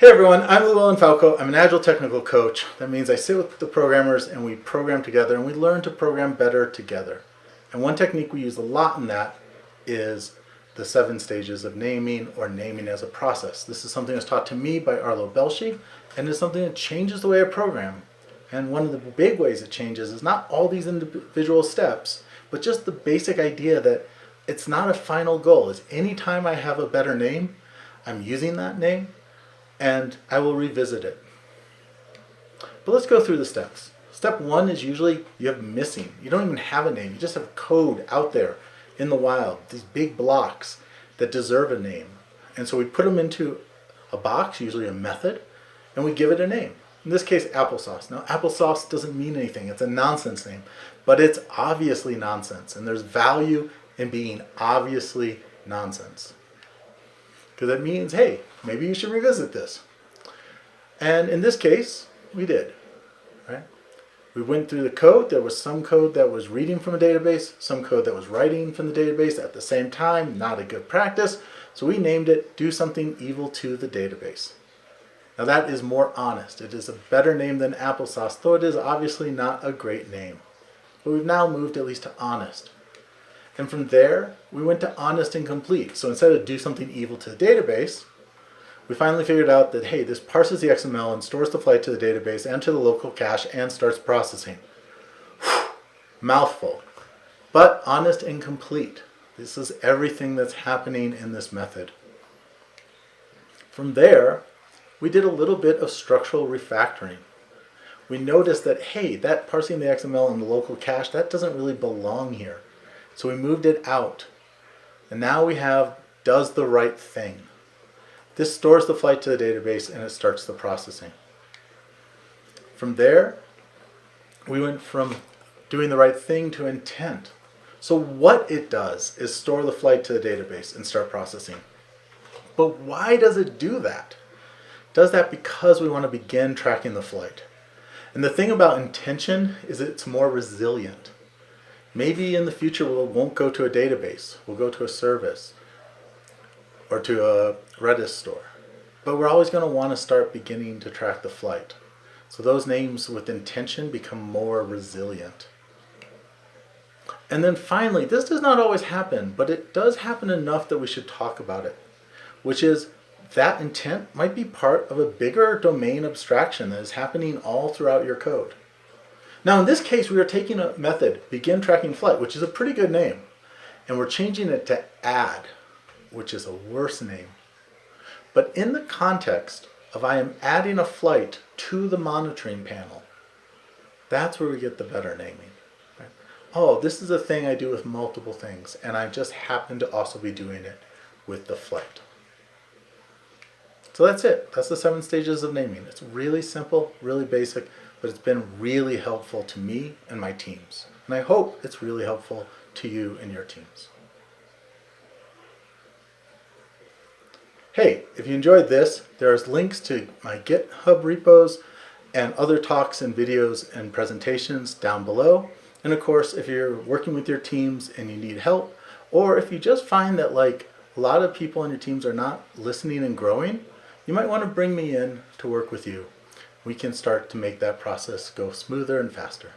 Hey everyone, I'm Llewellyn Falco. I'm an Agile technical coach. That means I sit with the programmers and we program together and we learn to program better together. And one technique we use a lot in that is the 7 stages of naming, or naming as a process. This is something that's taught to me by Arlo Belshee, and is something that changes the way I program. And one of the big ways it changes is not all these individual steps, but just the basic idea that it's not a final goal. Is anytime I have a better name, I'm using that name, and I will revisit it. But let's go through the steps. Step 1 is usually you have missing. You don't even have a name. You just have code out there in the wild, these big blocks that deserve a name. And so we put them into a box, usually a method, and we give it a name. In this case, applesauce. Now, applesauce doesn't mean anything. It's a nonsense name, but it's obviously nonsense, and there's value in being obviously nonsense. Because that means, hey, maybe you should revisit this. And in this case, we did. Right? We went through the code. There was some code that was reading from a database, some code that was writing from the database at the same time, not a good practice. So we named it Do Something Evil to the Database. Now that is more honest. It is a better name than applesauce, though it is obviously not a great name. But we've now moved at least to honest. And from there, we went to honest and complete. So instead of do something evil to the database, we finally figured out that, hey, this parses the XML and stores the flight to the database and to the local cache and starts processing. Whew, mouthful. But honest and complete. This is everything that's happening in this method. From there, we did a little bit of structural refactoring. We noticed that, hey, that parsing the XML in the local cache, that doesn't really belong here. So we moved it out. And now we have does the right thing. This stores the flight to the database and it starts the processing. From there, we went from doing the right thing to intent. So what it does is store the flight to the database and start processing. But why does it do that? It does that because we want to begin tracking the flight. And the thing about intention is it's more resilient. Maybe in the future we won't go to a database, we'll go to a service or to a Redis store. But we're always going to want to start beginning to track the flight. So those names with intention become more resilient. And then finally, this does not always happen, but it does happen enough that we should talk about it, which is that intent might be part of a bigger domain abstraction that is happening all throughout your code. Now in this case, we are taking a method, begin tracking flight, which is a pretty good name, and we're changing it to add, which is a worse name. But in the context of I am adding a flight to the monitoring panel, that's where we get the better naming. Right? Oh, this is a thing I do with multiple things, and I just happen to also be doing it with the flight. So that's it. That's the 7 stages of naming. It's really simple, really basic, but it's been really helpful to me and my teams. And I hope it's really helpful to you and your teams. Hey, if you enjoyed this, there's links to my GitHub repos and other talks and videos and presentations down below. And of course, if you're working with your teams and you need help, or if you just find that like a lot of people on your teams are not listening and growing, you might want to bring me in to work with you. We can start to make that process go smoother and faster.